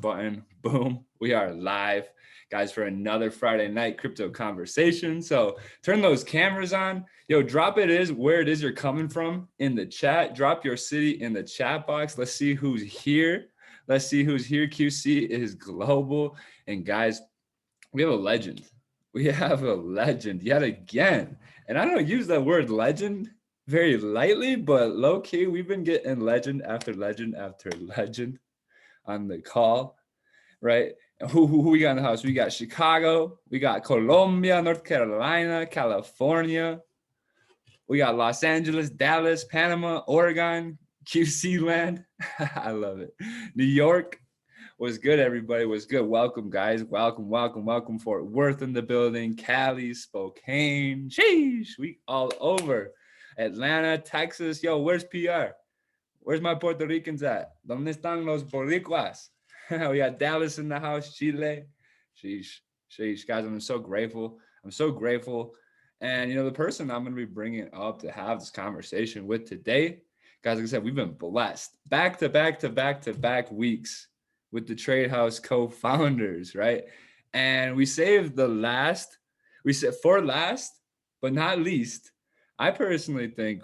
button. Boom. We are live, guys, for another Friday night crypto conversation. So turn those cameras on. Yo, drop it is where it is you're coming from in the chat. Drop your city in the chat box. Let's see who's here. Let's see who's here. QC is global. And guys, we have a legend. We have a legend yet again. And I don't use that word legend very lightly, but low key, we've been getting legend after legend after legend on the call, right? Who we got in the house? We got Chicago, we got Colombia, North Carolina, California, we got Los Angeles, Dallas, Panama, Oregon, QC land. I love it. New York, was good, everybody. Was good. Welcome, guys. Welcome. Fort Worth in the building. Cali, Spokane. Sheesh. We all over. Atlanta, Texas. Yo, where's PR? Where's my Puerto Ricans at? ¿Dónde están los boricuas? We got Dallas in the house. Chile. Sheesh. Guys, I'm so grateful. And, the person I'm going to be bringing up to have this conversation with today, guys, like I said, we've been blessed. Back to back weeks with the TradeHouse co-founders, right? And we saved for last, but not least. I personally think,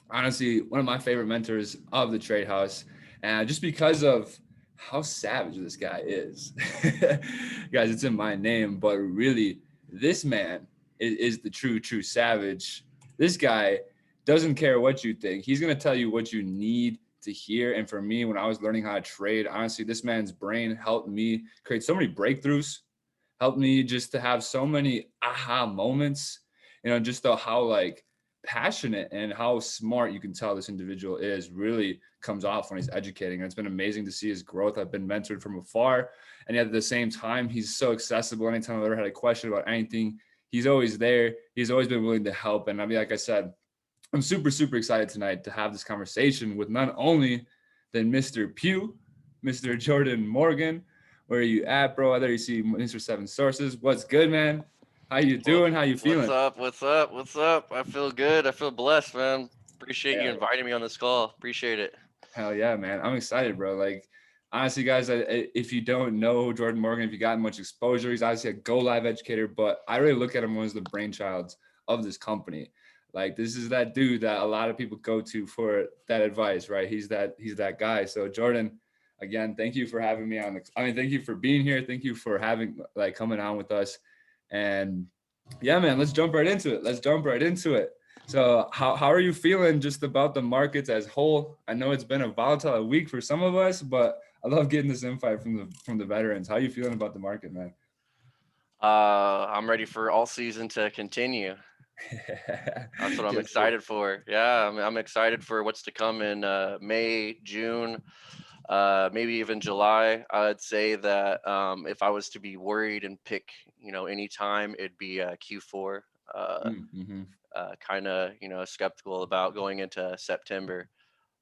honestly, one of my favorite mentors of the TradeHouse, and just because of how savage this guy is. Guys, it's in my name, but really, this man is the true savage. This guy doesn't care what you think. He's going to tell you what you need to hear. And for me, when I was learning how to trade, honestly, this man's brain helped me create so many breakthroughs, helped me just to have so many aha moments, just how like passionate and how smart you can tell this individual is really comes off when he's educating. And it's been amazing to see his growth. I've been mentored from afar, and yet at the same time, he's so accessible. Anytime I've ever had a question about anything, he's always there. He's always been willing to help. And I mean, like I said, I'm super excited tonight to have this conversation with none only than Mr. Pugh, Mr. Jordan Morgan. Where are you at, bro? I there you see Mr. Seven Sources. What's good, man? How you doing? How you feeling? What's up? I feel good. I feel blessed, man. Appreciate you inviting me on this call. Appreciate it. Hell yeah, man. I'm excited, bro. Like, honestly, guys, if you don't know Jordan Morgan, if you gotten much exposure, he's obviously a Go Live educator, but I really look at him as the brainchild of this company. Like, this is that dude that a lot of people go to for that advice, right? He's that guy. So Jordan, again, thank you for having me on. Thank you for being here. Thank you for coming on with us. And yeah, man, let's jump right into it. So how are you feeling just about the markets as whole? I know it's been a volatile week for some of us, but I love getting this insight from the veterans. How are you feeling about the market, man? I'm ready for all season to continue. That's what I'm excited for. Yeah, I'm excited for what's to come in May, June, maybe even July. I'd say that if I was to be worried and pick, any time, it'd be Q4. Kind of, skeptical about going into September.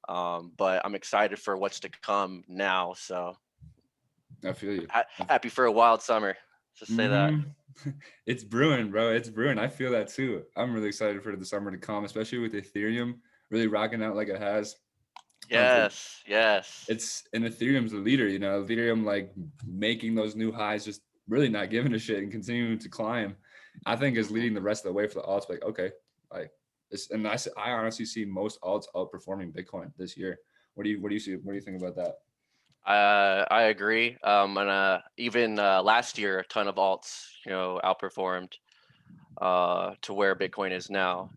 But I'm excited for what's to come now. So I feel you. Happy for a wild summer. Just say that. It's brewing, bro. It's brewing. I feel that too. I'm really excited for the summer to come, especially with Ethereum really rocking out like it has. Yes. It's and Ethereum's the leader, Ethereum like making those new highs, just really not giving a shit and continuing to climb. I think is leading the rest of the way for the alts. Like, okay, like this, and I honestly see most alts outperforming Bitcoin this year. What do you see? What do you think about that? I agree. And even last year, a ton of alts, outperformed to where Bitcoin is now.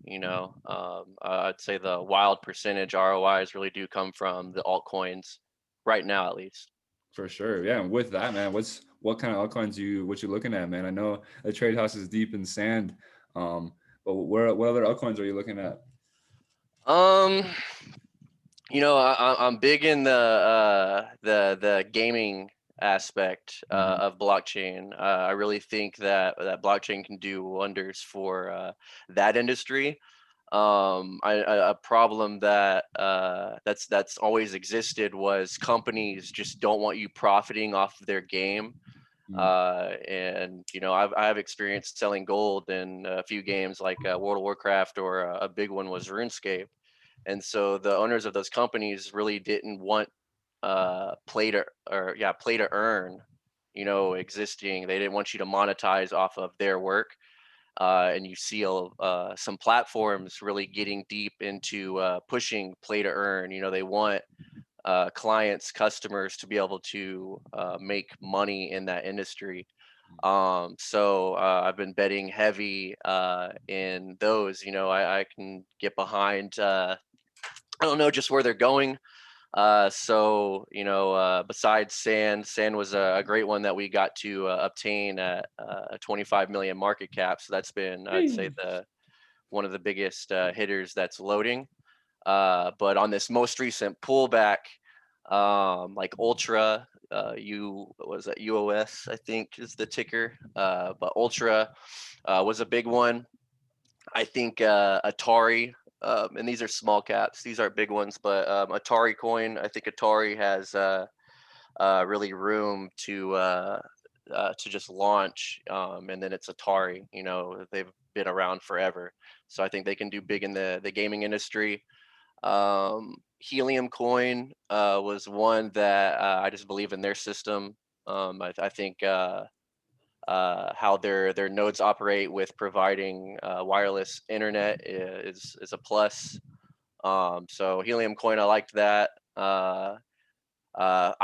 I'd say the wild percentage ROIs really do come from the altcoins right now, at least. For sure, yeah. And with that, man, what kind of altcoins what you looking at, man? I know the TradeHouse is deep in sand, but what other altcoins are you looking at? I'm big in the gaming aspect of blockchain. I really think that blockchain can do wonders for that industry. A problem that's always existed was companies just don't want you profiting off of their game. And I have experience selling gold in a few games like World of Warcraft, or a big one was RuneScape. And so the owners of those companies really didn't want play to earn, existing. They didn't want you to monetize off of their work. And you see some platforms really getting deep into pushing play to earn. They want clients, customers to be able to make money in that industry. So I've been betting heavy in those. I can get behind. I don't know just where they're going. Besides Sand was a great one that we got to obtain at a 25 million market cap. So that's been, I'd say, Hey. the one of the biggest hitters that's loading. But on this most recent pullback, like Ultra, was that UOS, I think is the ticker. But Ultra was a big one. I think Atari, and these are small caps. These aren't big ones, but Atari coin. I think Atari has really room to just launch, and then it's Atari. They've been around forever, so I think they can do big in the gaming industry. Helium coin was one that I just believe in their system. I think how their nodes operate with providing wireless internet is a plus. So Helium coin, I liked that. I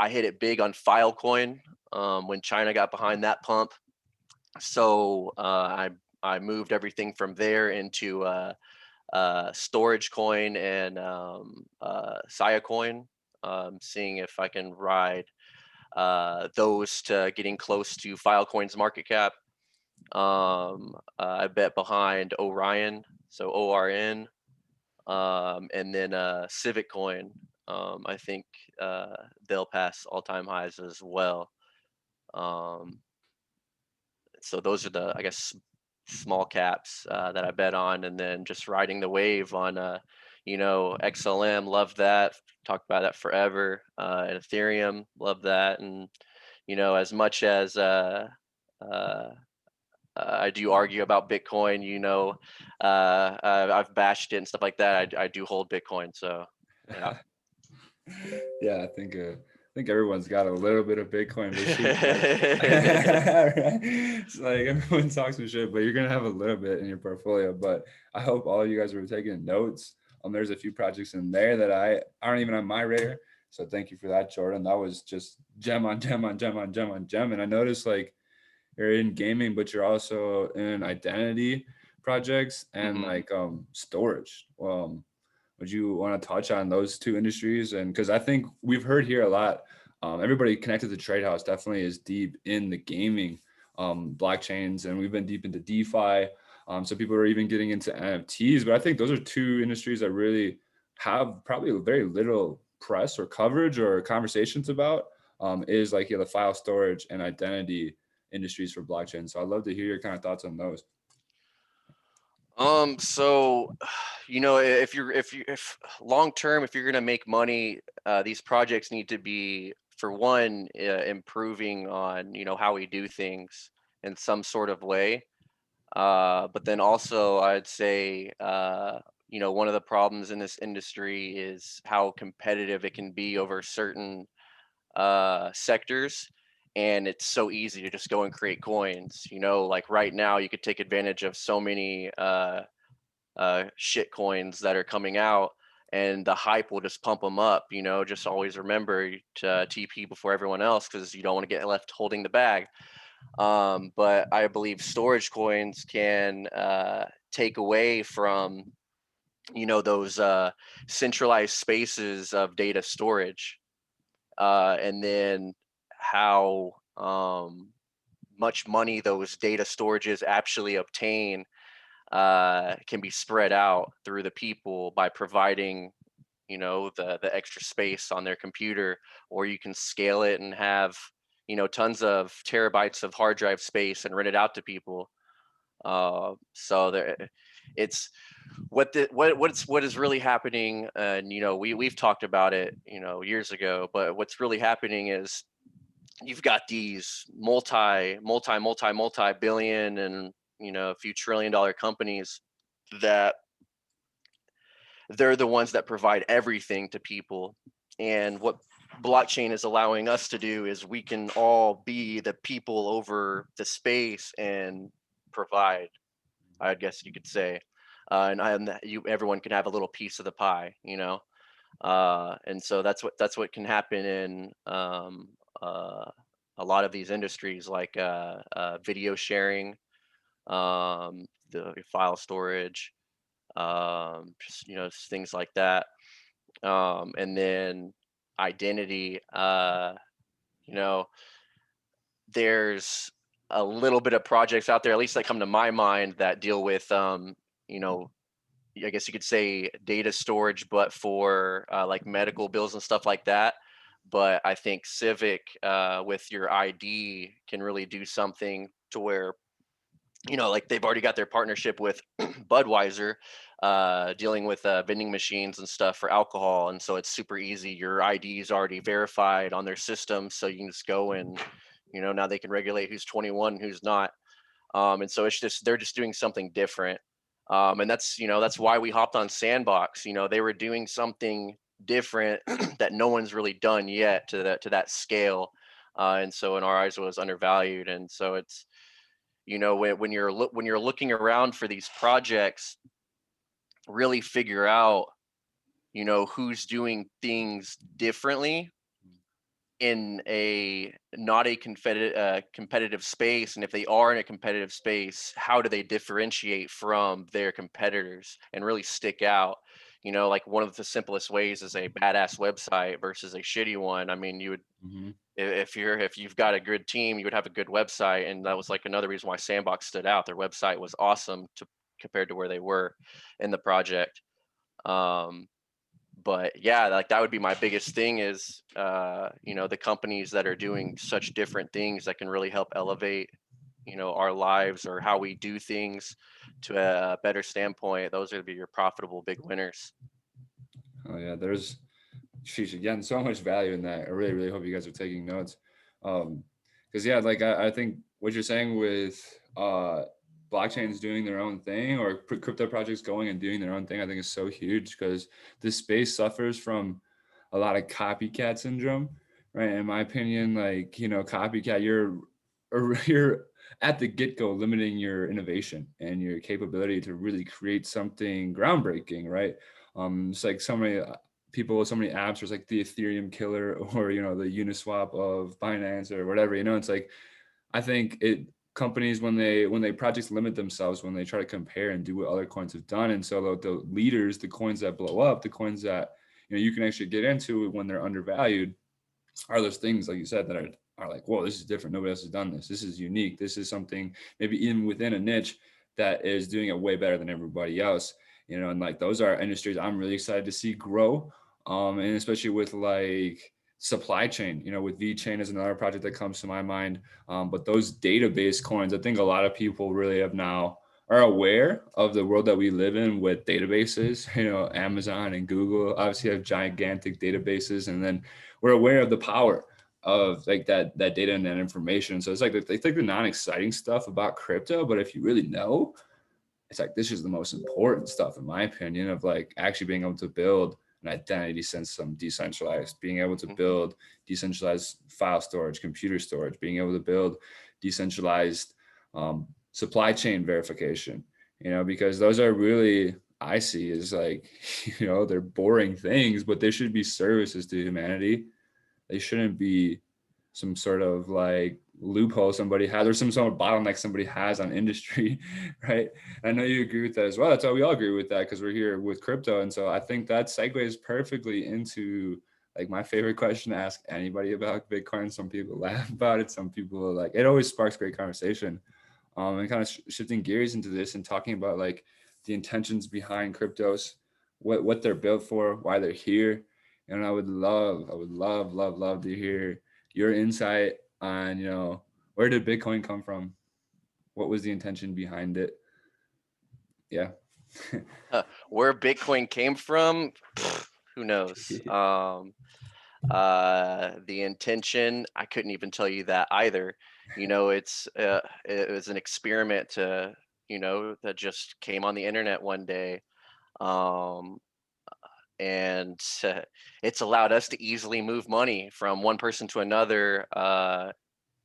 hit it big on Filecoin when China got behind that pump. So I moved everything from there into storage coin and Sia coin, seeing if I can ride those to getting close to Filecoin's market cap. I bet behind Orion, so ORN, and then Civic Coin. I think they'll pass all-time highs as well. So those are the, I guess, small caps that I bet on, and then just riding the wave on, XLM. Love that. Talked about that forever. And Ethereum, love that. And as much as I do argue about Bitcoin, I've bashed it and stuff like that. I do hold Bitcoin, so yeah. Yeah, I think everyone's got a little bit of Bitcoin, but shoot, right? It's like everyone talks some shit, but you're gonna have a little bit in your portfolio. But I hope all of you guys were taking notes. There's a few projects in there that I aren't even on my radar. So thank you for that, Jordan. That was just gem on gem on gem on gem on gem. And I noticed like you're in gaming, but you're also in identity projects and Mhm. like storage. Would you want to touch on those two industries? And because I think we've heard here a lot, everybody connected to TradeHouse definitely is deep in the gaming blockchains, and we've been deep into DeFi. So people are even getting into NFTs, but I think those are two industries that really have probably very little press or coverage or conversations about. Is like the file storage and identity industries for blockchain. So I'd love to hear your kind of thoughts on those. So, if long term, if you're gonna make money, these projects need to be, for one, improving on how we do things in some sort of way. But then also, I'd say, one of the problems in this industry is how competitive it can be over certain sectors. And it's so easy to just go and create coins. Like right now, you could take advantage of so many shit coins that are coming out, and the hype will just pump them up. Just always remember to TP before everyone else, because you don't want to get left holding the bag. But I believe storage coins can take away from those centralized spaces of data storage, and then how much money those data storages actually obtain can be spread out through the people by providing the extra space on their computer, or you can scale it and have tons of terabytes of hard drive space and rent it out to people. So there, it's what is really happening. And we've talked about it years ago, but what's really happening is you've got these multi billion and a few $1 trillion companies that they're the ones that provide everything to people. And blockchain is allowing us to do is we can all be the people over the space and provide, I guess you could say, everyone can have a little piece of the pie, and so that's what can happen in a lot of these industries, like video sharing, the file storage, just, things like that, and then identity. You know, there's a little bit of projects out there, at least that come to my mind, that deal with, you know, I guess you could say data storage, but for like medical bills and stuff like that. But I think Civic, with your ID, can really do something to where, like they've already got their partnership with Budweiser, dealing with vending machines and stuff for alcohol, and so it's super easy. Your ID is already verified on their system, so you can just go and, now they can regulate who's 21 and who's not. And so it's just they're just doing something different, and that's why we hopped on Sandbox. They were doing something different that no one's really done yet to that scale, and so in our eyes it was undervalued. And so it's, when you're looking around for these projects, really figure out, who's doing things differently in a not a competitive space, and if they are in a competitive space, how do they differentiate from their competitors and really stick out? Like one of the simplest ways is a badass website versus a shitty one. I mean, you would, Hmm. if you've got a good team, you would have a good website, and that was like another reason why Sandbox stood out. Their website was awesome compared to where they were in the project. Um, but yeah, like that would be my biggest thing is, the companies that are doing such different things that can really help elevate, our lives or how we do things to a better standpoint. Those are to be your profitable big winners. Oh yeah, there's, sheesh, again, so much value in that. I really, really hope you guys are taking notes. Um, because yeah, like I think what you're saying with blockchains doing their own thing, or crypto projects going and doing their own thing, I think is so huge because this space suffers from a lot of copycat syndrome, right? In my opinion, like, copycat, you're at the get-go limiting your innovation and your capability to really create something groundbreaking, right? It's like so many people with so many apps. There's like the Ethereum killer, or the Uniswap of Binance or whatever. It's like, I think it companies, when they projects limit themselves, when they try to compare and do what other coins have done, and so the leaders, the coins that blow up, the coins that you can actually get into when they're undervalued, are those things, like you said, that are like, whoa, this is different. Nobody else has done this. This is unique. This is something maybe even within a niche that is doing it way better than everybody else. And like those are industries I'm really excited to see grow. And especially with like supply chain, with VeChain is another project that comes to my mind. But those database coins, I think a lot of people really have now are aware of the world that we live in with databases. Amazon and Google obviously have gigantic databases, and then we're aware of the power of like that data and that information. So it's like they think the non-exciting stuff about crypto, but if you really know, it's like this is the most important stuff, in my opinion, of like actually being able to build an identity system decentralized, being able to Mhm. build decentralized file storage, computer storage, being able to build decentralized supply chain verification. Because those are really, I see, is like, they're boring things, but they should be services to humanity. They shouldn't be some sort of like loophole somebody has, or some sort of bottleneck somebody has on industry, right? And I know you agree with that as well. That's why we all agree with that, because we're here with crypto. And so I think that segues perfectly into like my favorite question to ask anybody about Bitcoin. Some people laugh about it. Some people are like, it always sparks great conversation. And kind of shifting gears into this and talking about like the intentions behind cryptos, what they're built for, why they're here. And I would love to hear your insight on, where did Bitcoin come from? What was the intention behind it? Yeah. Where Bitcoin came from, who knows? The intention, I couldn't even tell you that either. It was an experiment that just came on the internet one day. Um, and it's allowed us to easily move money from one person to another,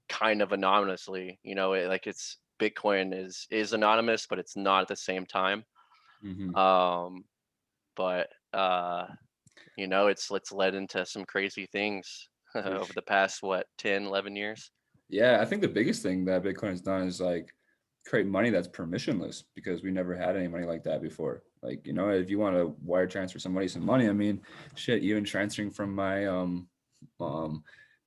kind of anonymously. It's Bitcoin is anonymous, but it's not at the same time. Mm-hmm. Um, but it's led into some crazy things over the past 10, 11 years. Yeah, I think the biggest thing that Bitcoin has done is like create money that's permissionless, because we never had any money like that before. Like, if you want to wire transfer somebody some money, I mean, shit, even transferring from my um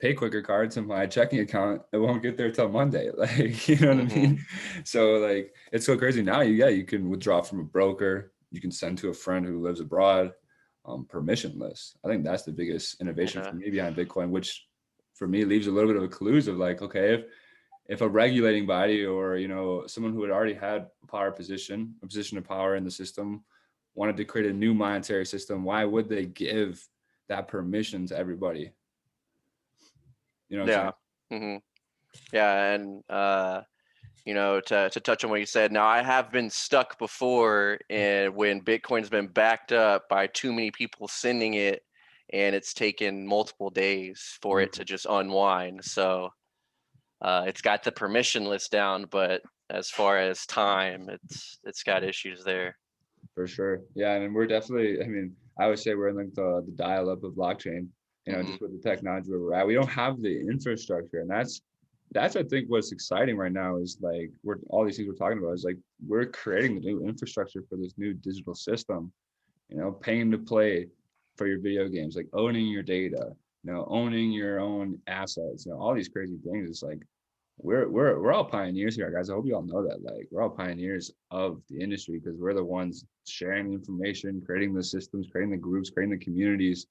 pay quicker card to my checking account, it won't get there till Monday. Like, you know what I Mm-hmm. mean? So like it's so crazy now. You can withdraw from a broker, you can send to a friend who lives abroad, permissionless. I think that's the biggest innovation Yeah. for me behind Bitcoin, which for me leaves a little bit of a clue of like, okay, if a regulating body or someone who had already had a position of power in the system, wanted to create a new monetary system, why would they give that permission to everybody? You know what I'm Yeah. saying? Mm-hmm. Yeah, and to touch on what you said, now I have been stuck before, and when Bitcoin's been backed up by too many people sending it, and it's taken multiple days for it to just unwind. So it's got the permission list down, but as far as time, it's got issues there. For sure. Yeah. And we're definitely, I mean, I would say we're in like the dial up of blockchain, Hmm. just with the technology where we're at. We don't have the infrastructure. And that's I think what's exciting right now is like we're all these things we're talking about is like we're creating the new infrastructure for this new digital system, paying to play for your video games, like owning your data, owning your own assets, all these crazy things. It's like we're all pioneers here, guys. I hope you all know that. Like we're all pioneers of the industry because we're the ones sharing the information, creating the systems, creating the groups, creating the communities,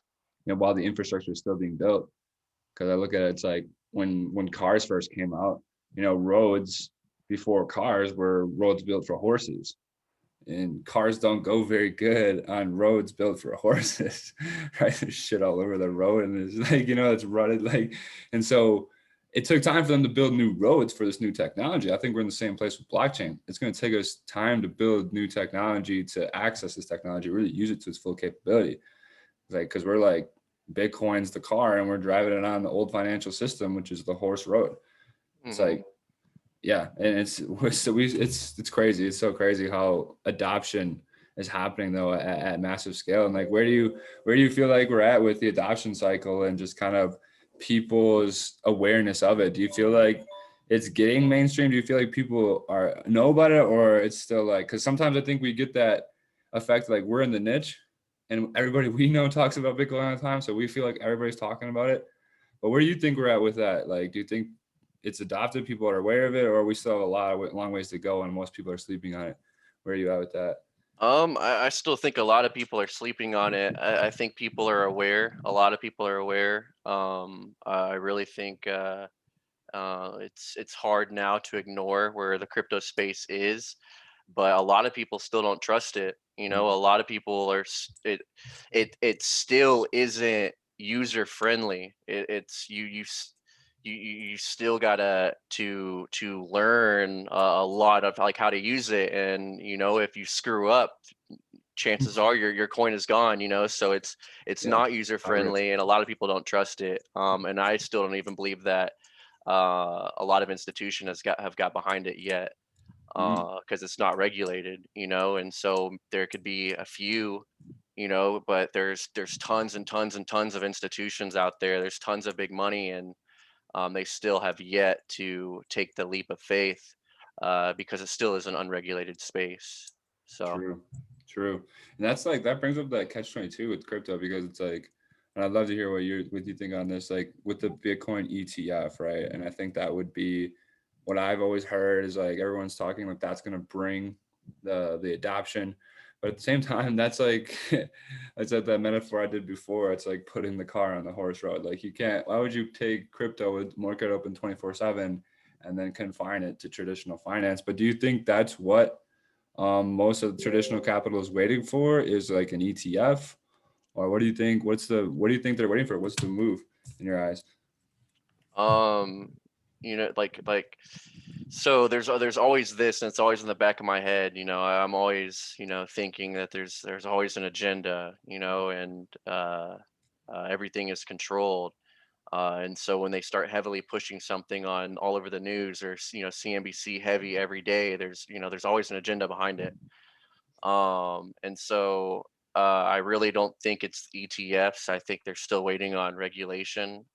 while the infrastructure is still being built. Because I look at it, it's like when cars first came out, roads before cars were roads built for horses, and cars don't go very good on roads built for horses. Right, there's shit all over the road, and it's like it's rutted, like, and so it took time for them to build new roads for this new technology. I think we're in the same place with blockchain. It's going to take us time to build new technology to access this technology, really use it to its full capability. Like, because we're like, Bitcoin's the car and we're driving it on the old financial system, which is the horse road. It's Hmm. like, yeah, and it's crazy. It's so crazy how adoption is happening though at massive scale. And like, where do you feel like we're at with the adoption cycle and just kind of people's awareness of it? Do you feel like it's getting mainstream? Do you feel like people know about it, or it's still like, because sometimes I think we get that effect, like we're in the niche and everybody we know talks about Bitcoin all the time, so we feel like everybody's talking about it. But where do you think we're at with that? Like, do you think it's adopted, people are aware of it, or we still have a long ways to go and most people are sleeping on it? Where are you at with that? I still think a lot of people are sleeping on it. I think people are aware. A lot of people are aware. I really think it's hard now to ignore where the crypto space is, but a lot of people still don't trust it. A lot of people it still isn't user friendly. It's you still gotta to learn a lot of like how to use it, and if you screw up, chances are your coin is gone. So it's Yeah, not user high risk. friendly, and a lot of people don't trust it. And I still don't even believe that a lot of institutions have got behind it yet, Mm, because it's not regulated. And so there could be a few, but there's tons and tons and tons of institutions out there. There's tons of big money, and they still have yet to take the leap of faith, because it still is an unregulated space. So true, true. And that's like that brings up that catch-22 with crypto, because it's like, and I'd love to hear what you think on this, like with the Bitcoin ETF, right? And I think that would be what I've always heard is like everyone's talking like that's going to bring the adoption, but at the same time, that's like I said that metaphor I did before. It's like putting the car on the horse road. Like you can't. Why would you take crypto with market open 24/7 and then confine it to traditional finance? But do you think that's what most of the traditional capital is waiting for, is like an ETF? Or what do you think? What do you think they're waiting for? What's the move in your eyes? um So there's always this, and it's always in the back of my head. I'm always thinking that there's always an agenda, and everything is controlled. And so when they start heavily pushing something on all over the news, or CNBC heavy every day, there's always an agenda behind it. And so I really don't think it's ETFs. I think they're still waiting on regulation.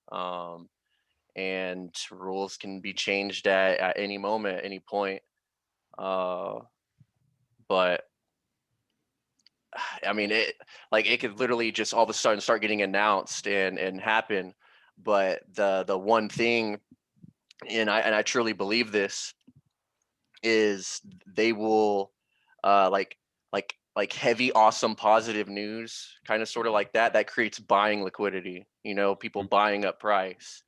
And rules can be changed at any moment, any point. Uh, but I mean, it could literally just all of a sudden start getting announced and happen. But the one thing, and I truly believe this, is they will like heavy, awesome, positive news, kind of sort of like that creates buying liquidity, people buying up price.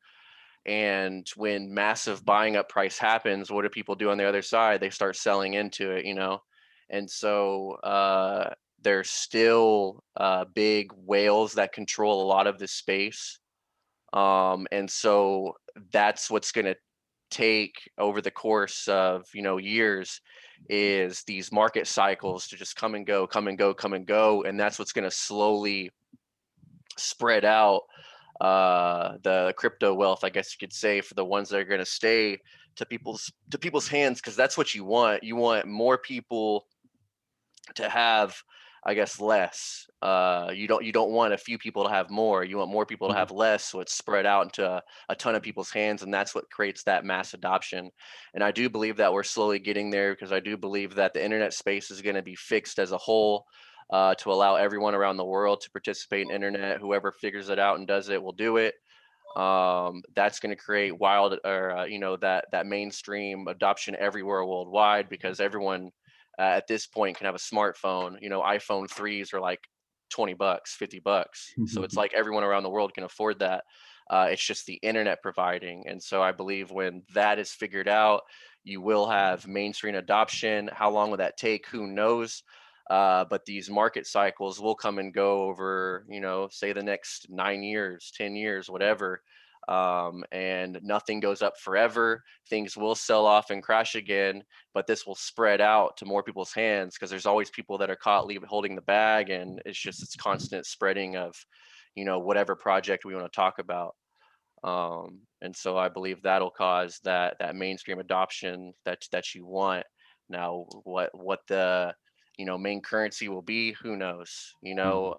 And when massive buying up price happens, what do people do on the other side? They start selling into it, And so there's still big whales that control a lot of this space. And so that's what's going to take over the course of years, is these market cycles to just come and go, come and go, come and go. And that's what's going to slowly spread out the crypto wealth, I guess you could say, for the ones that are going to stay to people's hands, because that's what you want. You want more people to have, I guess, less. You don't want a few people to have more. You want more people to have less, so it's spread out into a ton of people's hands, and that's what creates that mass adoption. And I do believe that we're slowly getting there, because I do believe that the internet space is going to be fixed as a whole, to allow everyone around the world to participate in internet. Whoever figures it out and does it will do it. That's going to create wild, or that mainstream adoption everywhere worldwide, because everyone at this point can have a smartphone. iPhone 3s are like $20, $50. So it's like everyone around the world can afford that. It's just the internet providing. And so I believe when that is figured out, you will have mainstream adoption. How long will that take? Who knows? But these market cycles will come and go over, say the next 9 years, 10 years, whatever. And nothing goes up forever. Things will sell off and crash again, but this will spread out to more people's hands, because there's always people that are caught holding the bag, and it's constant spreading of, whatever project we want to talk about. And so I believe that'll cause that mainstream adoption that you want. Now, what the main currency will be, who knows?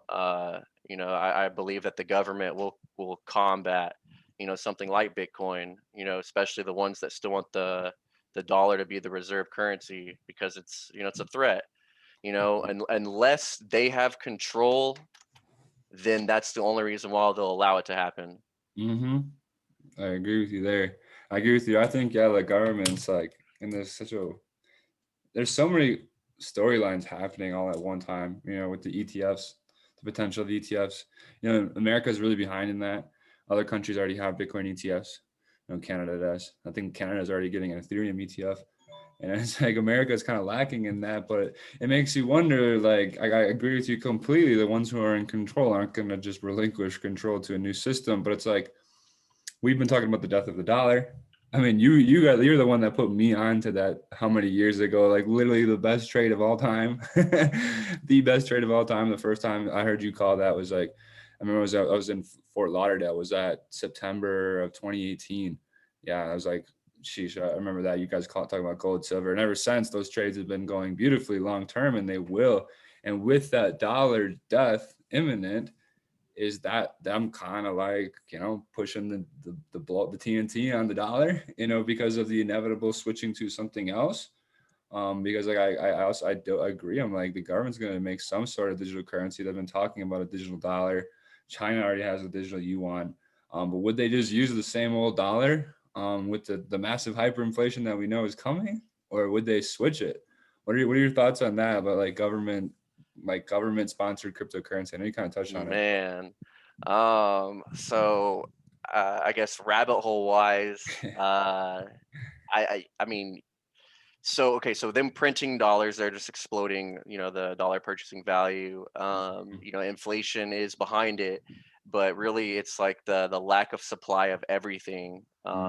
I believe that the government will combat something like Bitcoin. Especially the ones that still want the dollar to be the reserve currency, because it's a threat. And unless they have control, then that's the only reason why they'll allow it to happen. Mm-hmm. I agree with you there. I agree with you. I think, yeah, the government's like, and there's so many storylines happening all at one time, with the ETFs, the potential of the ETFs. America's really behind in that. Other countries already have Bitcoin ETFs. Canada does. I think Canada's already getting an Ethereum ETF. And it's like America's kind of lacking in that, but it makes you wonder, like, I agree with you completely. The ones who are in control aren't going to just relinquish control to a new system. But it's like, we've been talking about the death of the dollar. I mean, you're the one that put me onto that how many years ago? Like literally the best trade of all time, the best trade of all time. The first time I heard you call that was like, I remember I was in Fort Lauderdale. Was that September of 2018? Yeah, I was like, sheesh, I remember that. You guys talking about gold, silver, and ever since those trades have been going beautifully long term, and they will. And with that dollar death imminent, is that them kind of like, pushing the blow, the TNT on the dollar, because of the inevitable switching to something else. Because like I do agree. I'm like, the government's going to make some sort of digital currency. They've been talking about a digital dollar. China already has a digital yuan. But would they just use the same old dollar with the massive hyperinflation that we know is coming, or would they switch it? What are your thoughts on that about government sponsored cryptocurrency? I know you kind of touched on it. Man. So I guess rabbit hole wise, I mean, so okay, so them printing dollars, they're just exploding, the dollar purchasing value. Inflation is behind it. but really it's like the lack of supply of everything.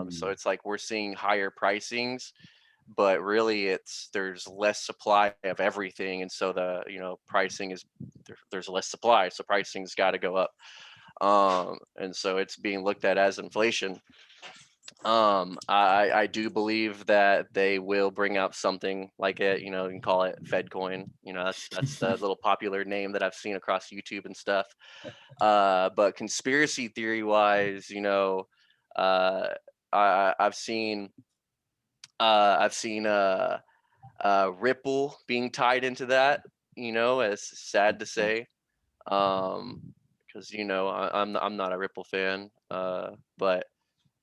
So it's like we're seeing higher pricings, but really there's less supply of everything, and so the pricing is there's less supply, so pricing's got to go up. And so it's being looked at as inflation. I do believe that they will bring out something like it, you can call it Fed coin. That's the little popular name that I've seen across YouTube and stuff. But conspiracy theory wise, uh, I've seen Ripple being tied into that. As sad to say, because I'm not a Ripple fan, but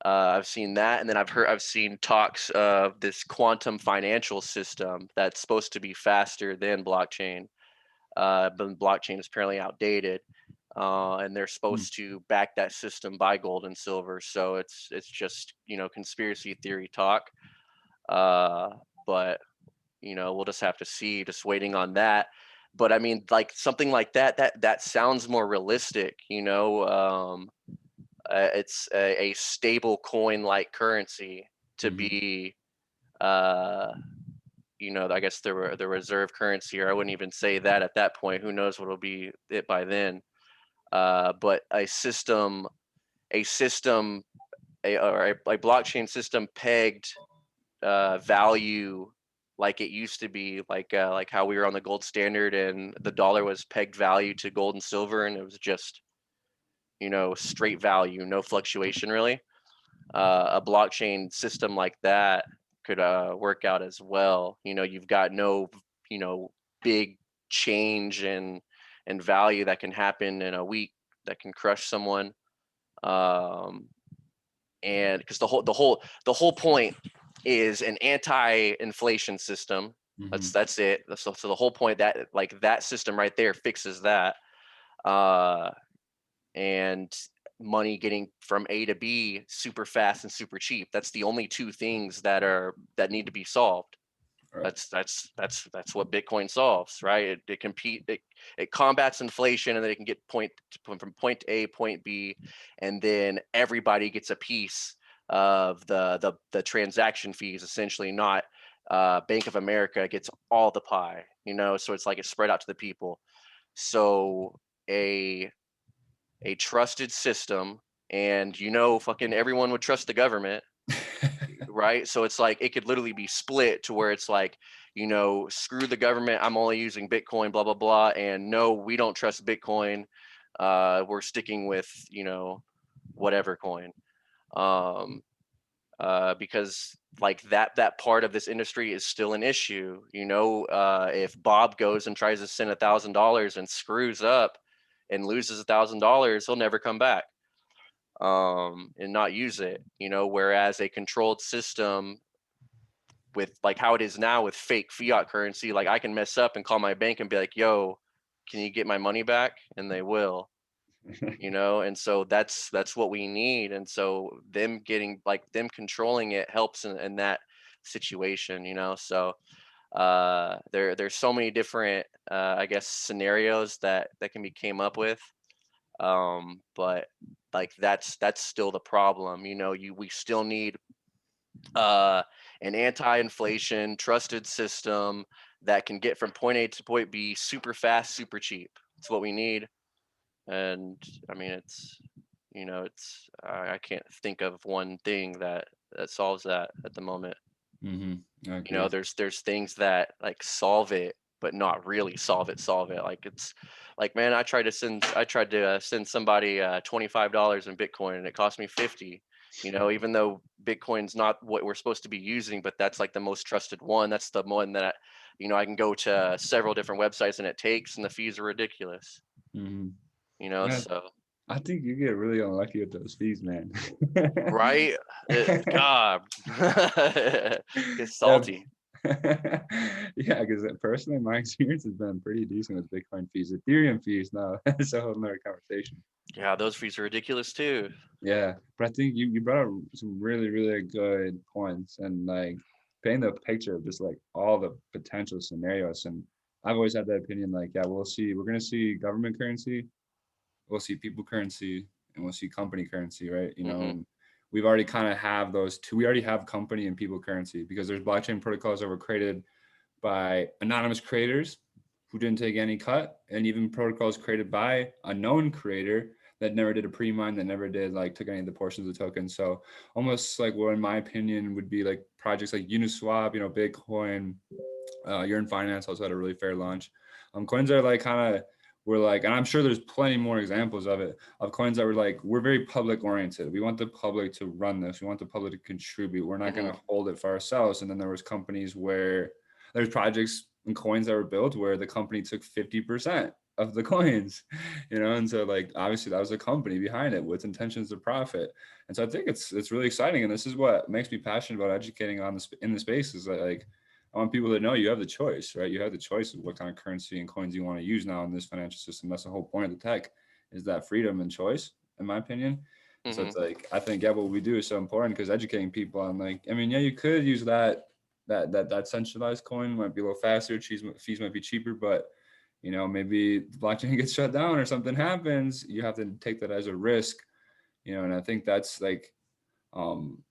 I've seen that, and then I've seen talks of this quantum financial system that's supposed to be faster than blockchain, but blockchain is apparently outdated, and they're supposed to back that system by gold and silver. So it's just conspiracy theory talk, but we'll just have to see. Just waiting on that. But I mean, like something like that sounds more realistic. It's a stable coin like currency to be I guess the reserve currency, or I wouldn't even say that at that point. Who knows what will be it by then. But a blockchain system pegged value like it used to be, like how we were on the gold standard and the dollar was pegged value to gold and silver, and it was just straight value, no fluctuation really. A blockchain system like that could work out as well. You've got no big change in value that can happen in a week that can crush someone. And because the whole point is an anti-inflation system. That's it. So the whole point, that like that system right there fixes that. And money getting from A to B super fast and super cheap. That's the only two things that need to be solved. Right. That's what Bitcoin solves, right? It combats inflation, and then it can get from point A, point B, and then everybody gets a piece of the transaction fees, essentially. Not Bank of America gets all the pie, so it's like it's spread out to the people. So a trusted system, and fucking everyone would trust the government, right? So it's like it could literally be split to where it's like, screw the government, I'm only using Bitcoin, blah blah blah, and no, we don't trust Bitcoin, we're sticking with whatever coin. Because like that part of this industry is still an issue. If Bob goes and tries to send $1,000 and screws up and loses $1,000, he'll never come back and not use it. Whereas a controlled system with like how it is now with fake fiat currency, like I can mess up and call my bank and be like, yo, can you get my money back? And they will. And so that's what we need. And so them controlling it helps in that situation. So there's so many different I guess scenarios that can be came up with, but like that's still the problem. We still need an anti-inflation trusted system that can get from point A to point B super fast, super cheap. It's what we need. And I mean, I can't think of one thing that solves that at the moment. Okay. There's things that like solve it, but not really solve it. Like it's like, man, I tried to send somebody $25 in Bitcoin, and it cost me 50. Even though Bitcoin's not what we're supposed to be using, but that's like the most trusted one. That's the one that I can go to several different websites and it takes, and the fees are ridiculous. Man, So I think you get really unlucky with those fees, man. right, God, it's salty. Yeah, because personally, my experience has been pretty decent with Bitcoin fees. Ethereum fees, no, that's a whole nother conversation. Yeah, those fees are ridiculous too. Yeah, but I think you brought up some really, really good points, and like paint the picture of just like all the potential scenarios. And I've always had that opinion, like, yeah, we're gonna see government currency, we'll see people currency, and we'll see company currency, right? You know, Mm-hmm. and we've already kind of have those two. We already have company and people currency because there's blockchain protocols that were created by anonymous creators who didn't take any cut, and even protocols created by a known creator that never did a pre-mine, that never did like took any of the portions of the token. So almost like what in my opinion would be like projects like Uniswap, you know, Bitcoin, You're in Finance also had a really fair launch. Coins are like kind of we're like, and I'm sure there's plenty more examples of it, of coins that were like, we're very public oriented. We want the public to run this. We want the public to contribute. We're not going Mm-hmm. to hold it for ourselves. And then there was companies where there's projects and coins that were built where the company took 50% of the coins, you know, and so like obviously that was a company behind it with intentions to profit. And so I think it's really exciting, and this is what makes me passionate about educating on this in the space is that like I want people to know you have the choice, right? You have the choice of what kind of currency and coins you want to use now in this financial system. That's the whole point of the tech, is that freedom and choice, in my opinion. And so Mm-hmm. it's like I think yeah, what we do is so important because educating people on like, I mean, yeah, you could use that centralized coin might be a little faster, fees might be cheaper, but you know, maybe the blockchain gets shut down or something happens, you have to take that as a risk, you know, and I think that's like um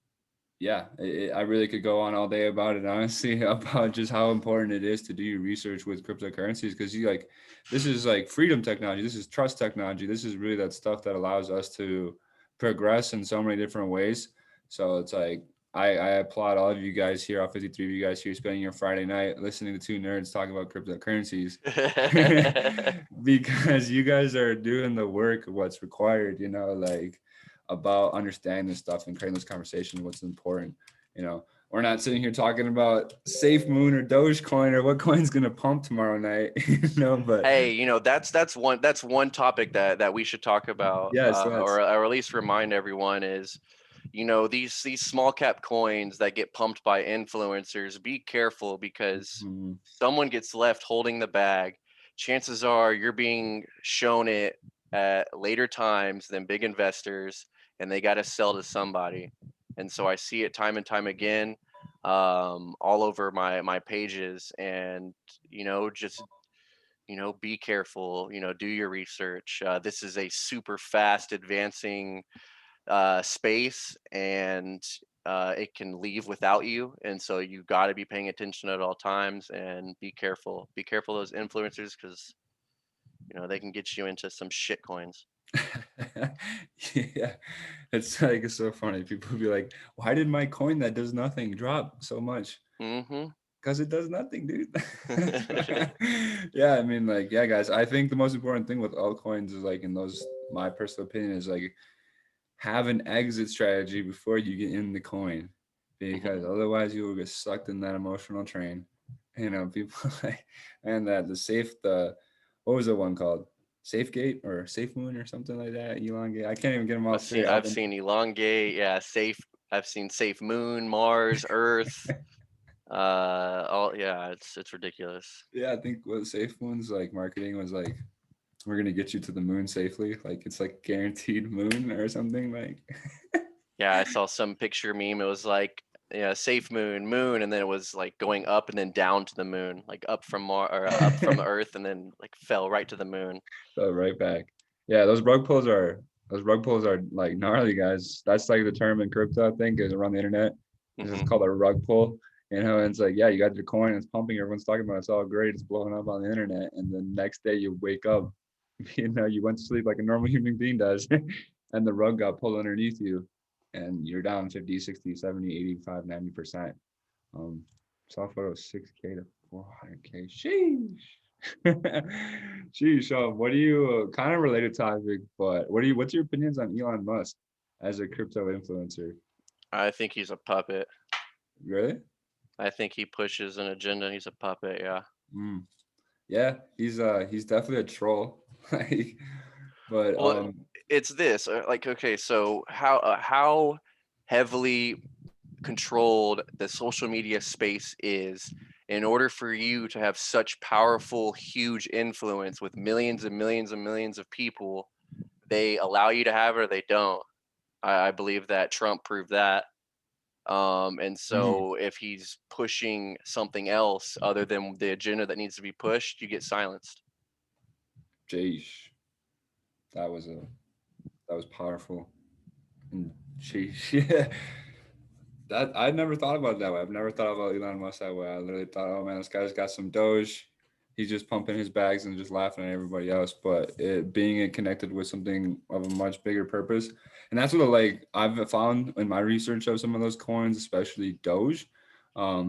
yeah, I really could go on all day about it, honestly, about just how important it is to do your research with cryptocurrencies because you like, this is like freedom technology, this is trust technology, this is really that stuff that allows us to progress in so many different ways. So it's like, I applaud all of you guys here, all 53 of you guys here, spending your Friday night listening to two nerds talk about cryptocurrencies because you guys are doing the work of what's required, you know, like about understanding this stuff and creating this conversation, what's important. You know, we're not sitting here talking about Safe Moon or Dogecoin or what coin's gonna pump tomorrow night, you know. But Hey, that's one topic that we should talk about, yes, or at least remind everyone is, these small cap coins that get pumped by influencers. Be careful because mhm. someone gets left holding the bag. Chances are you're being shown it at later times than big investors, and they got to sell to somebody. And so I see it time and time again, all over my pages, and just be careful, do your research. This is a super fast advancing space, and it can leave without you. And so you got to be paying attention at all times and be careful. Be careful of those influencers because, they can get you into some shit coins. Yeah, it's like it's so funny. People be like, "Why did my coin that does nothing drop so much?" Mm-hmm. Because it does nothing, dude. Yeah, I mean, like, yeah, guys. I think the most important thing with altcoins is like, in those, my personal opinion is like, have an exit strategy before you get in the coin, Mm-hmm. because otherwise you will get sucked in that emotional train. You know, people like, and that the what was the one called? Safe Gate or Safe Moon or something like that. Elongate. I can't even get them all I've seen straight. All I've the seen elongate, yeah, safe. I've seen safe moon, Mars, Earth. All yeah, it's ridiculous. yeah, I think what Safe Moon's like marketing was like, we're gonna get you to the moon safely. Like it's like guaranteed moon or something. Like Yeah, I saw some picture meme. It was like, yeah, safe moon, moon, and then it was like going up and then down to the moon, like up from or up from the Earth, and then like fell right to the moon. so right back. Yeah, those rug pulls are like gnarly, guys. That's like the term in crypto, I think, is around the internet. It's just Hmm. called a rug pull. You know, and it's like, yeah, you got your coin, it's pumping, everyone's talking about it, it's all great, it's blowing up on the internet. And the next day you wake up, you know, you went to sleep like a normal human being does, and the rug got pulled underneath you, and you're down 50, 60, 70, 85, 90%. Um, saw photo 6K to 400K. Sheesh. Sheesh. What do you kind of related topic, but what's your opinions on Elon Musk as a crypto influencer? I think he's a puppet. Really? I think he pushes an agenda. He's a puppet. Yeah. Mm. Yeah, he's definitely a troll. Like, but Well, it's this. Like, okay, so how heavily controlled the social media space is in order for you to have such powerful, huge influence with millions and millions and millions of people, they allow you to have it or they don't. I believe that Trump proved that. And mm, so if he's pushing something else other than the agenda that needs to be pushed, you get silenced. jeez. that was powerful. And she that I never thought about it that way. I've never thought about Elon Musk that way. I literally thought, oh man, this guy's got some Doge. He's just pumping his bags and just laughing at everybody else. But it being it connected with something of a much bigger purpose, and that's what like I've found in my research of some of those coins, especially Doge,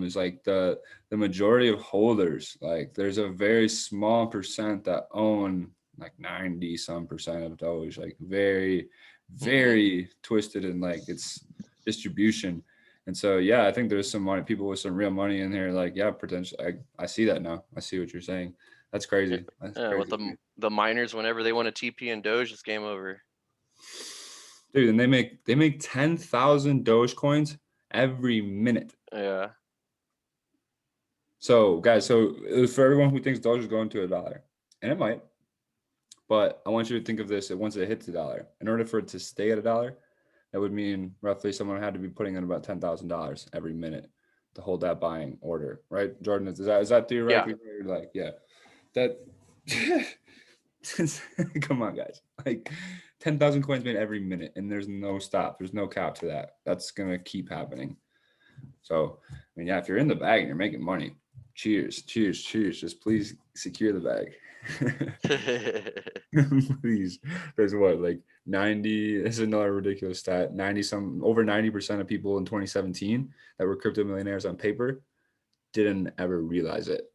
is like the majority of holders. Like there's a very small percent that own like 90 some percent of Doge. Like very, Mm-hmm. very twisted in like its distribution. And so, yeah, I think there's some money, people with some real money in here. Like, yeah, potentially. I see that now. I see what you're saying. That's crazy. That's Yeah, with crazy, the miners, whenever they want a TP and Doge, it's game over. dude. And they make 10,000 Doge coins every minute. Yeah. So, guys, so for everyone who thinks Doge is going to $1, and it might, but I want you to think of this: that once it hits $1, in order for it to stay at $1, that would mean roughly someone had to be putting in about $10,000 every minute to hold that buying order, right? Jordan, is that Yeah. theoretically like, yeah, that come on, guys, like 10,000 coins made every minute, and there's no stop, there's no cap to that. That's gonna keep happening. So, I mean, yeah, if you're in the bag and you're making money, cheers, cheers, cheers. Just please secure the bag. Please. There's what, like 90, this is another ridiculous stat. 90 some over 90% of people in 2017 that were crypto millionaires on paper didn't ever realize it.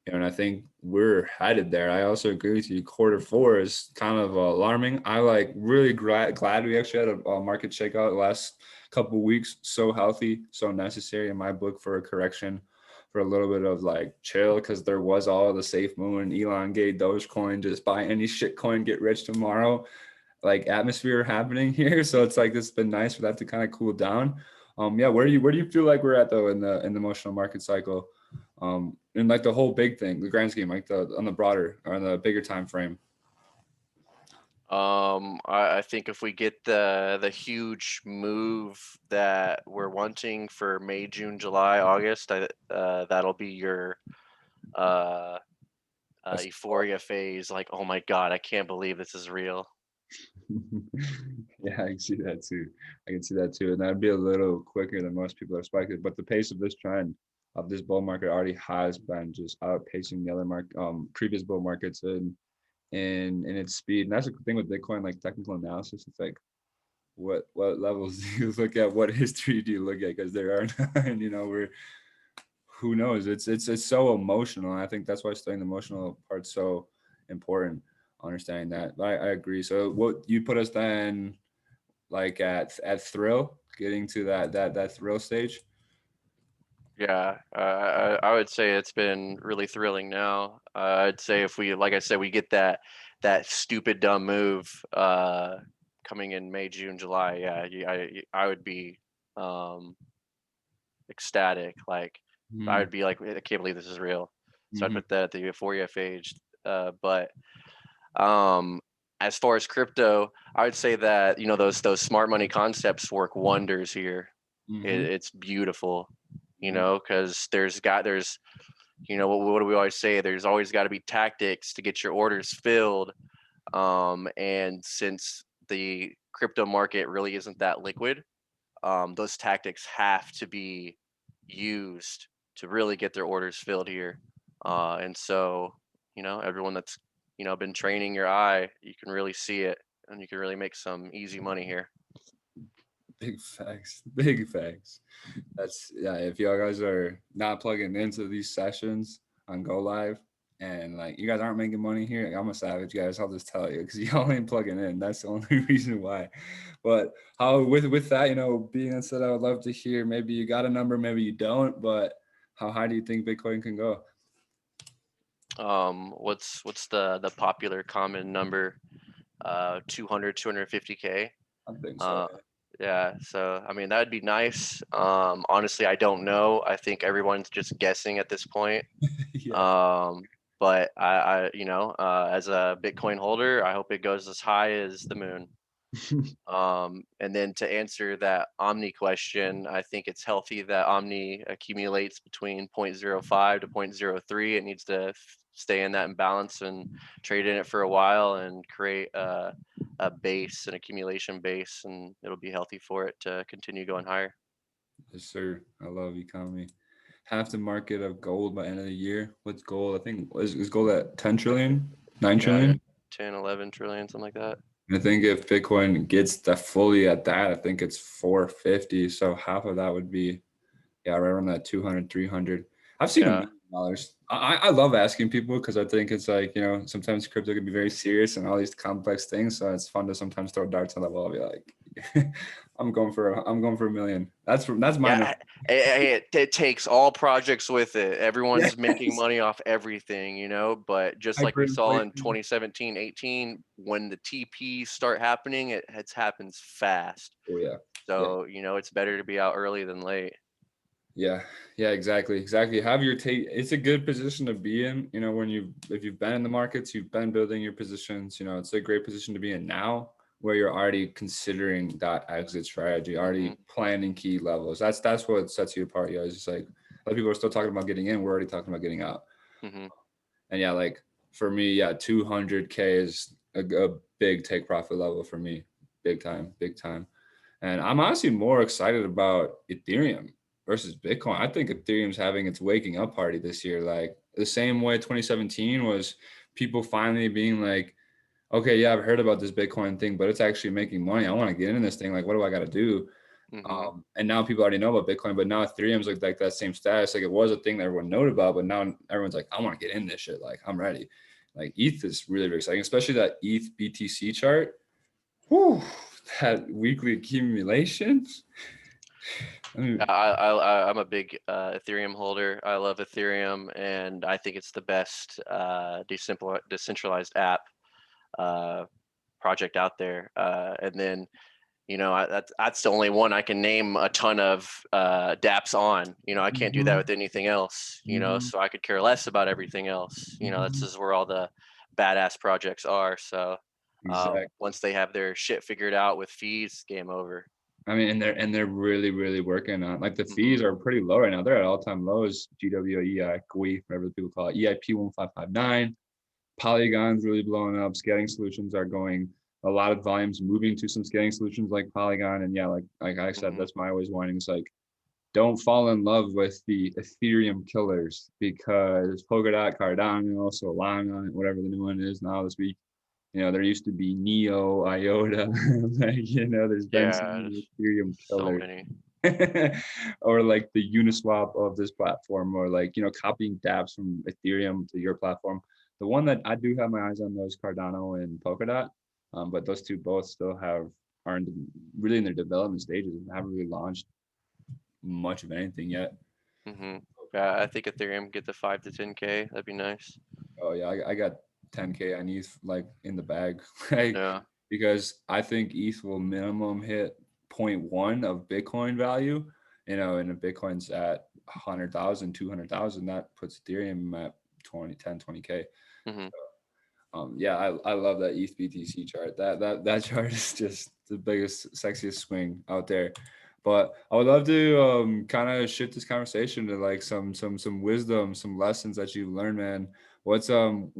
And I think we're headed there. I also agree with you. Quarter 4 is kind of alarming. I like really glad we actually had a market shakeout the last couple of weeks. So healthy, so necessary in my book for a correction, for a little bit of like chill, because there was all the safe moon, elongate Dogecoin, just buy any shit coin, get rich tomorrow, like atmosphere happening here. So it's like it's been nice for that to kind of cool down. Yeah, where do you feel like we're at though in the emotional market cycle? And like the whole big thing, the grand scheme, like the on the broader or on the bigger time frame. I think if we get the huge move that we're wanting for May, June, July, August, that'll be your uh, That's euphoria phase. Like, oh my God, I can't believe this is real. yeah, I can see that too. I can see that too, and that'd be a little quicker than most people expected. But the pace of this trend of this bull market already has been just outpacing the other previous bull markets in its speed. And that's the thing with Bitcoin, like technical analysis. It's like what levels do you look at? What history do you look at? Because there are none. We're who knows? It's so emotional. And I think that's why studying the emotional part's so important. Understanding that, I agree. So what you put us then like at thrill, getting to that thrill stage. Yeah, I would say it's been really thrilling now. I'd say if we, like I said, we get that stupid dumb move coming in May, June, July. Yeah, I would be um, ecstatic. Like I Mm-hmm. would be like, I can't believe this is real. So I'd Mm-hmm. put that at the euphoria phase. But um, as far as crypto, I would say that those smart money concepts work wonders here. Mm-hmm. It's beautiful, because there's what do we always say? There's always got to be tactics to get your orders filled. And since the crypto market really isn't that liquid, those tactics have to be used to really get their orders filled here. And so, everyone that's, been training your eye, you can really see it and you can really make some easy money here. Big facts. Big facts. That's yeah. If y'all guys are not plugging into these sessions on Go Live and like you guys aren't making money here, like, I'm a savage, guys. I'll just tell you because y'all ain't plugging in. That's the only reason why. But how with that, being said, I would love to hear. Maybe you got a number, maybe you don't. But how high do you think Bitcoin can go? What's the popular common number? 200, 250K. I think so. Uh, yeah, so I mean that'd be nice. Honestly, I don't know. I think everyone's just guessing at this point. Yeah. Um, but as a Bitcoin holder, I hope it goes as high as the moon. And then to answer that Omni question, I think it's healthy that Omni accumulates between 0.05 to 0.03. It needs to stay in that imbalance and trade in it for a while and create a base, an accumulation base, and it'll be healthy for it to continue going higher. Yes, sir. I love economy. Half the market of gold by end of the year. What's gold? I think is gold at 10 trillion, 9 Yeah, trillion. 10, 11 trillion, something like that. I think if Bitcoin gets that fully at that, I think it's 450. So half of that would be, yeah, right around that 200, 300. I've seen Yeah. $1 million. I love asking people because I think it's like, sometimes crypto can be very serious and all these complex things. So it's fun to sometimes throw darts on the wall. I'll be like, I'm going for $1 million. That's my number. Yeah, it takes all projects with it. Everyone's making Yes. money off everything, but just like we saw in Hyperinflation. 2017, 18, when the TPs start happening, it happens fast. Oh yeah. Yeah. So, it's better to be out early than late. Yeah, yeah, exactly. Have your take. It's a good position to be in. If you've been in the markets, you've been building your positions. It's a great position to be in now, where you're already considering that exit strategy, Hmm. already planning key levels. That's what sets you apart. It's just like a lot of people are still talking about getting in. We're already talking about getting out. Hmm. And yeah, like for me, yeah, 200K is a big take profit level for me, big time, big time. And I'm honestly more excited about Ethereum versus Bitcoin. I think Ethereum's having its waking up party this year. Like the same way 2017 was people finally being like, okay, yeah, I've heard about this Bitcoin thing, but it's actually making money. I want to get into this thing. Like, what do I got to do? Hmm. And now people already know about Bitcoin, but now Ethereum's like that same status. Like it was a thing that everyone knew about, but now everyone's like, I want to get in this shit. Like I'm ready. Like ETH is really, really exciting, especially that ETH BTC chart. Whew, that weekly accumulations. I mean, I'm a big Ethereum holder. I love Ethereum, and I think it's the best decentralized app project out there. And then that's the only one I can name a ton of dApps on. I can't do that mhm, with anything else. mhm, So I could care less about everything else. That's mhm. just where all the badass projects are. So Exactly. once they have their shit figured out with fees, game over. I mean, and they're really, really working on like the Hmm. fees are pretty low right now. They're at all-time lows. GWEI, whatever people call it, EIP 1559. Polygon's really blowing up. Scaling solutions are going a lot of volumes moving to some scaling solutions like Polygon. And yeah, like I said, Hmm. that's my always warning. It's like don't fall in love with the Ethereum killers because Polkadot, Cardano, Solana, whatever the new one is now this week. There used to be Neo, IOTA. There's been so Yeah, many there's Ethereum so killers. many. Or like the Uniswap of this platform, or like, copying dApps from Ethereum to your platform. The one that I do have my eyes on those Cardano and Polkadot. But those two both still aren't really in their development stages and haven't really launched much of anything yet. Hmm. Yeah, I think Ethereum get the 5 to 10K. That'd be nice. Oh yeah, I got 10K on ETH like in the bag, like Yeah. because I think ETH will minimum hit zero point 0.1 of Bitcoin value, and if Bitcoin's at 100,000, 200,000, that puts Ethereum at 20K. Hmm. Yeah, I love that ETH BTC chart. That chart is just the biggest, sexiest swing out there. But I would love to kind of shift this conversation to like some wisdom, some lessons that you've learned, man. What's been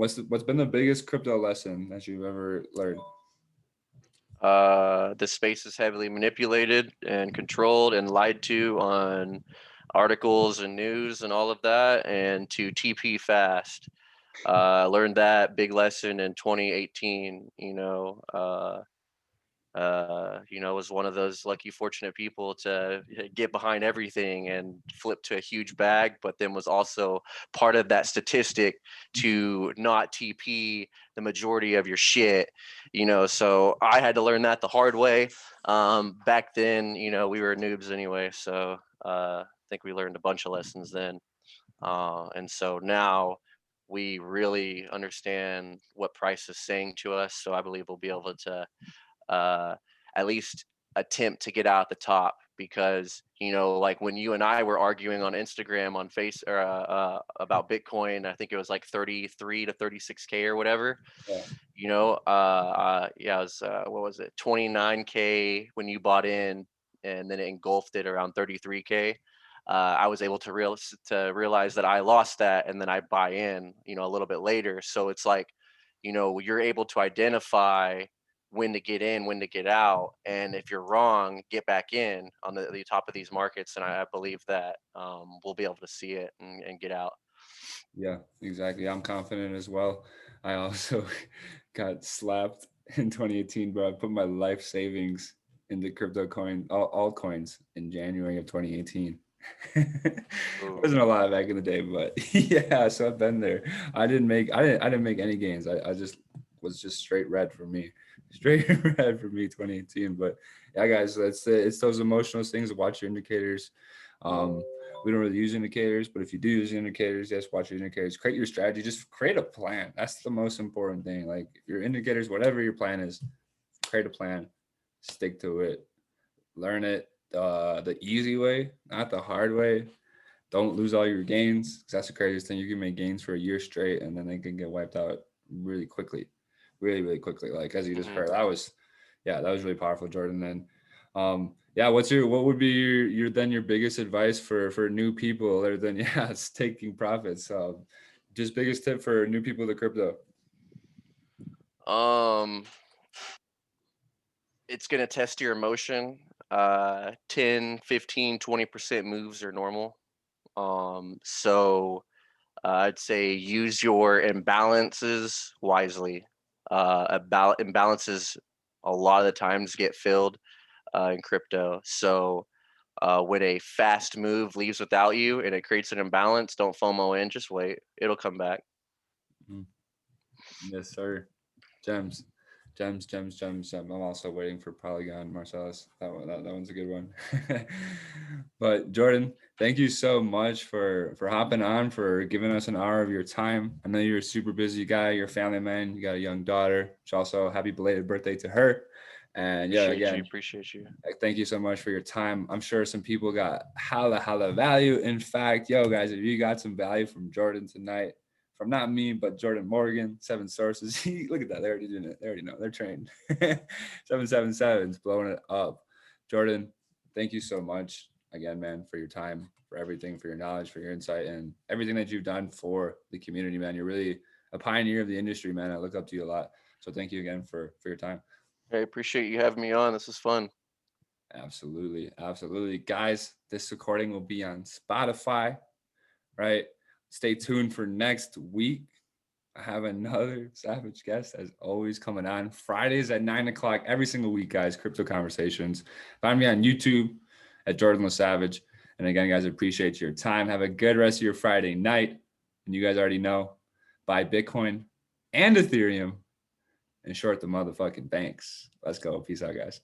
the biggest crypto lesson that you've ever learned? The space is heavily manipulated and controlled and lied to on articles and news and all of that, and to TP fast. Learned that big lesson in 2018. Was one of those lucky, fortunate people to get behind everything and flip to a huge bag, but then was also part of that statistic to not TP the majority of your shit. So I had to learn that the hard way. Back then, we were noobs anyway, so I think we learned a bunch of lessons then. And so now we really understand what price is saying to us. So I believe we'll be able to uh, at least attempt to get out the top, because like when you and I were arguing on Instagram on face or about Bitcoin, I think it was like 33 to 36K or whatever. Yeah. Yeah, it was what was it, 29K when you bought in, and then it engulfed it around 33K. I was able to realize that I lost that, and then I buy in, a little bit later. So it's like, you're able to identify when to get in, when to get out, and if you're wrong, get back in on the top of these markets. And I believe that we'll be able to see it and get out. Yeah, exactly. I'm confident as well. I also got slapped in 2018, bro. I put my life savings into crypto coin, altcoins in January of 2018. Ooh. Wasn't a lot back in the day, but yeah, so I've been there. I didn't make any gains. I just was just straight red for me. Straight red for me 2018. But yeah, guys, it's those emotional things. Watch your indicators. Um, we don't really use indicators, but if you do use indicators, yes, watch your indicators. Create your strategy. Just create a plan. That's the most important thing. Like your indicators, whatever your plan is, create a plan, stick to it, learn it the easy way, not the hard way. Don't lose all your gains, because that's the craziest thing. You can make gains for a year straight, and then they can get wiped out really quickly, really, really quickly. Like as you just Mhm. heard, that was really powerful, Jordan. And yeah, what would be your biggest advice for new people, other than yeah, it's taking profits. Just biggest tip for new people to crypto. Um, it's gonna test your emotion. 10, 15, 20% moves are normal. So I'd say use your imbalances wisely. Imbalances a lot of the times get filled in crypto. So when a fast move leaves without you and it creates an imbalance, don't FOMO in. Just wait; it'll come back. Mhm. Yes, sir. Gems, gems. I'm also waiting for Polygon Marcellus. That one's a good one. But Jordan, thank you so much for hopping on, for giving us an hour of your time. I know you're a super busy guy. You're a family man. You got a young daughter. Which also happy belated birthday to her. And yeah, Appreciate you. again, Appreciate you. thank you so much for your time. I'm sure some people got hella value. In fact, yo guys, if you got some value from Jordan tonight, from not me, but Jordan Morgan, 7 sources. Look at that. They're already doing it. They already know. They're trained. 777's blowing it up. Jordan, thank you so much again, man, for your time, for everything, for your knowledge, for your insight, and everything that you've done for the community, man. You're really a pioneer of the industry, man. I look up to you a lot. So thank you again for your time. Hey, appreciate you having me on. This is fun. Absolutely. Guys, this recording will be on Spotify, right? Stay tuned for next week. I have another savage guest as always coming on Fridays at 9 o'clock every single week, guys. Crypto Conversations. Find me on YouTube at Jordan LaSavage. And again, guys, appreciate your time. Have a good rest of your Friday night. And you guys already know, buy Bitcoin and Ethereum and short the motherfucking banks. Let's go. Peace out, guys.